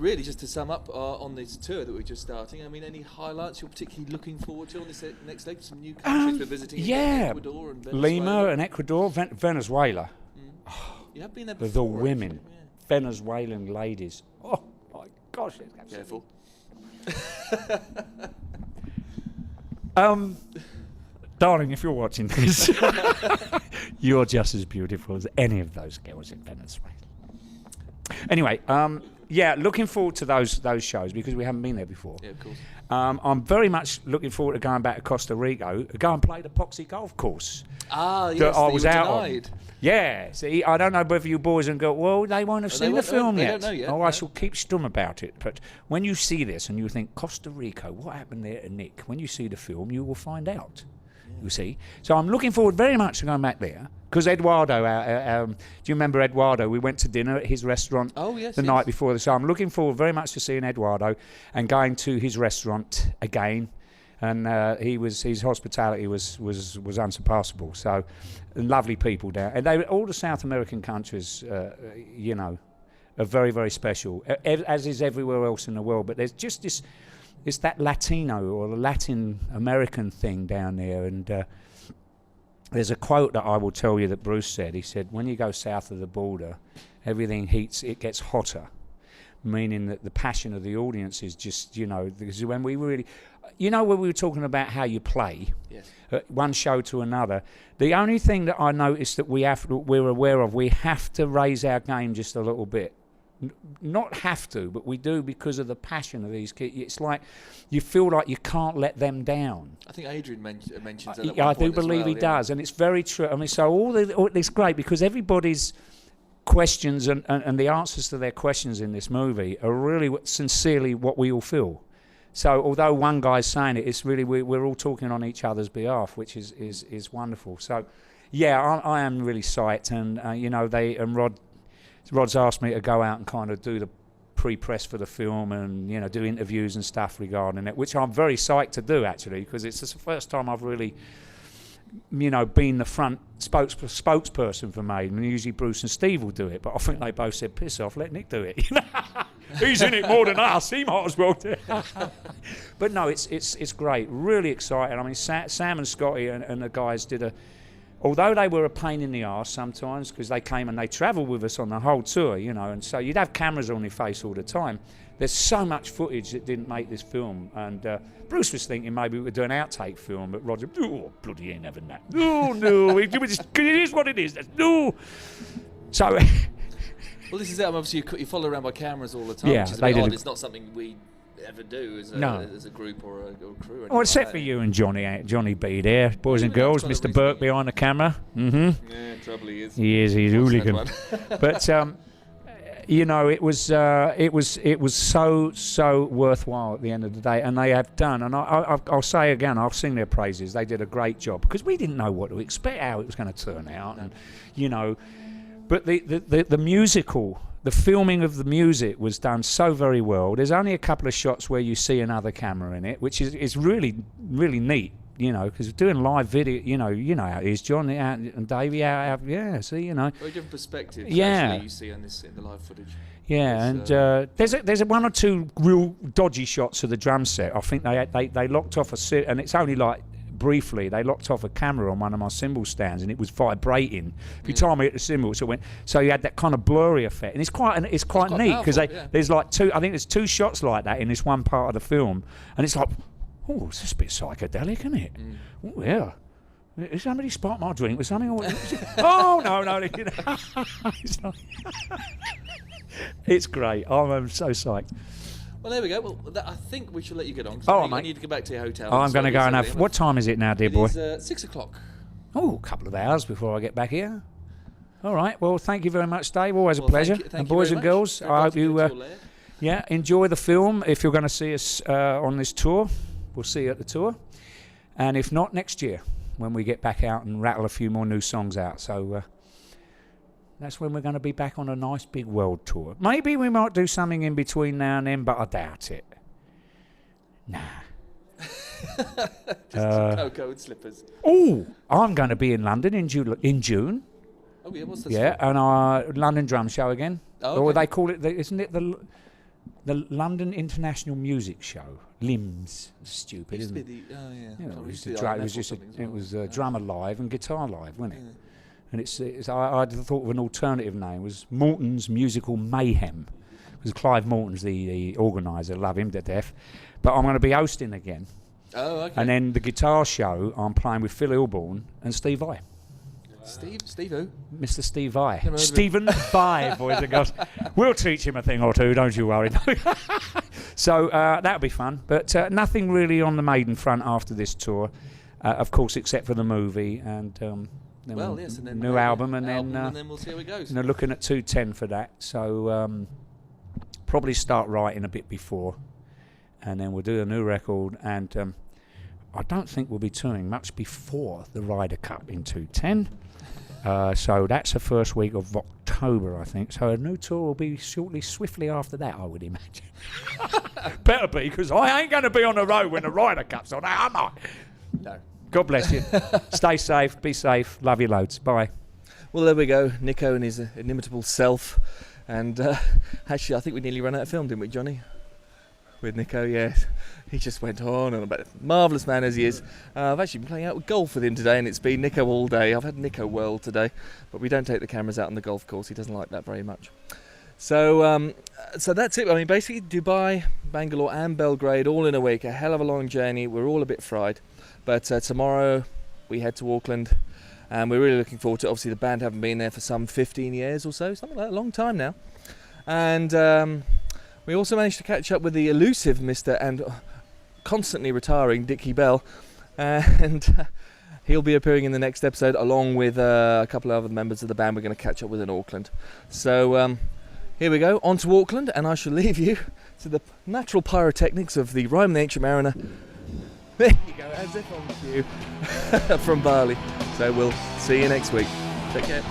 really, just to sum up on this tour that we're just starting, I mean, any highlights you're particularly looking forward to on this next leg? Some new countries we're visiting, Ecuador and Venezuela. Lima and Ecuador, Venezuela. You have been there before. The women, Venezuelan ladies. Oh my gosh! Careful. Darling, if you're watching this, you're just as beautiful as any of those girls in Venezuela. Anyway, looking forward to those shows because we haven't been there before. Yeah, of course. I'm very much looking forward to going back to Costa Rica, go and play the Poxy Golf Course. Ah, yes, that I was out denied. on. Yeah, see, I don't know whether you boys and girls, well, they won't have seen the film yet. They don't know yet. Oh, I shall keep stum about it. But when you see this and you think, Costa Rica, what happened there to Nick? When you see the film, you will find out. You see, so I'm looking forward very much to going back there because Eduardo, do you remember Eduardo? We went to dinner at his restaurant the night before the show. I'm looking forward very much to seeing Eduardo and going to his restaurant again. And his hospitality was unsurpassable. So, lovely people there, and all the South American countries, are very, very special, as is everywhere else in the world. But there's just this. It's that Latino or the Latin American thing down there. And there's a quote that I will tell you that Bruce said. He said, when you go south of the border, everything heats, it gets hotter. Meaning that the passion of the audience is just, because when we really, when we were talking about how you play, one show to another, the only thing that I noticed that we're aware of, we have to raise our game just a little bit. Not have to, but we do because of the passion of these kids. It's like you feel like you can't let them down. I think Adrian mentions that. I do believe he does, and it's very true. I mean, so it's great because everybody's questions and the answers to their questions in this movie are really sincerely what we all feel. So although one guy's saying it, it's really we're all talking on each other's behalf, which is wonderful. So yeah, I am really psyched, and Rod's asked me to go out and kind of do the pre-press for the film and do interviews and stuff regarding it, which I'm very psyched to do actually because it's the first time I've really been the front spokesperson for Maiden. Usually Bruce and Steve will do it, but I think they both said, piss off, let Nick do it. He's in it more than us, he might as well do it. But no, it's great, really exciting. I mean, Sam and Scotty and the guys although they were a pain in the arse sometimes because they came and they travelled with us on the whole tour, and so you'd have cameras on your face all the time. There's so much footage that didn't make this film, and Bruce was thinking maybe we would do an outtake film, but Roger, oh, bloody ain't having that. No, it is what it is. No. So... Well, this is it. Obviously, you follow around by cameras all the time, which is a bit odd. It's not something we ever do as a group or a crew. Well, except for you and Johnny B there, boys and girls, Mr. Burke behind the camera. Mm-hmm. Yeah, trouble he is. He is, he's hooligan. But it was so worthwhile at the end of the day, and they have done. And I'll say again, I'll sing their praises. They did a great job because we didn't know what to expect, how it was going to turn out, and But the musical. The filming of the music was done so very well. There's only a couple of shots where you see another camera in it, which is really, really neat, because doing live video, how it is, John and Davey see, Very different perspectives, actually, you see in the live footage. Yeah, and there's one or two real dodgy shots of the drum set. I think they locked off and it's only like briefly, they locked off a camera on one of my cymbal stands, and it was vibrating every time I hit the cymbal. So you had that kind of blurry effect, and it's quite neat because there's like there's two shots like that in this one part of the film, and it's like, oh, it's just a bit psychedelic, isn't it? Oh yeah. Is somebody sparked my drink with something? Oh no! It's like it's great. I'm so psyched. Well, there we go. Well, I think we should let you get on. I need to go back to your hotel. I'm going to go and have... What time is it now, dear boy? It's 6 o'clock. Oh, a couple of hours before I get back here. All right. Well, thank you very much, Dave. Always a pleasure. Thank you boys and girls, I hope you enjoy the film. If you're going to see us on this tour, we'll see you at the tour. And if not, next year, when we get back out and rattle a few more new songs out. So... that's when we're going to be back on a nice big world tour. Maybe we might do something in between now and then, but I doubt it. Nah. Just some cocoa and slippers. Oh, I'm going to be in London in June. Oh yeah, what's this? Yeah, and our London Drum Show again. Oh, okay. Or they call it, isn't it the the London International Music Show, LIMS. Stupid, isn't it? It was drummer live and guitar live, wasn't it? And I thought of an alternative name. It was Morton's Musical Mayhem. Because Clive Morton's the organiser, love him to death. But I'm going to be hosting again. Oh, okay. And then the guitar show, I'm playing with Phil Ilborn and Steve Vai. Steve who? Mr. Steve Vai. Stephen Vai, boys and girls. We'll teach him a thing or two, don't you worry. So that'll be fun. But nothing really on the Maiden front after this tour, of course, except for the movie and new album, and then we'll see how it goes. Looking at 210 for that. So probably start writing a bit before, and then we'll do a new record. And I don't think we'll be touring much before the Ryder Cup in 210. So that's the first week of October, I think. So a new tour will be swiftly after that, I would imagine. Better be, because I ain't going to be on the road when the Ryder Cup's on, am I? No. God bless you. Stay safe, be safe, love you loads. Bye. Well, there we go, Nicko and his inimitable self. And actually, I think we nearly ran out of film, didn't we, Johnny? With Nicko, yes. He just went on and about. Marvellous man as he is. I've actually been playing out with golf with him today, and it's been Nicko all day. I've had Nicko World today, but we don't take the cameras out on the golf course. He doesn't like that very much. So that's it. I mean, basically, Dubai, Bangalore and Belgrade all in a week. A hell of a long journey. We're all a bit fried. But tomorrow we head to Auckland, and we're really looking forward to it. Obviously, the band haven't been there for some 15 years or so, something like that, a long time now. And we also managed to catch up with the elusive Mr. and constantly retiring Dickie Bell, and he'll be appearing in the next episode along with a couple of other members of the band we're going to catch up with in Auckland. So here we go, on to Auckland, and I shall leave you to the natural pyrotechnics of the Rhyme the Ancient Mariner. There you go, as if on cue, from Bali. So we'll see you next week. Take care.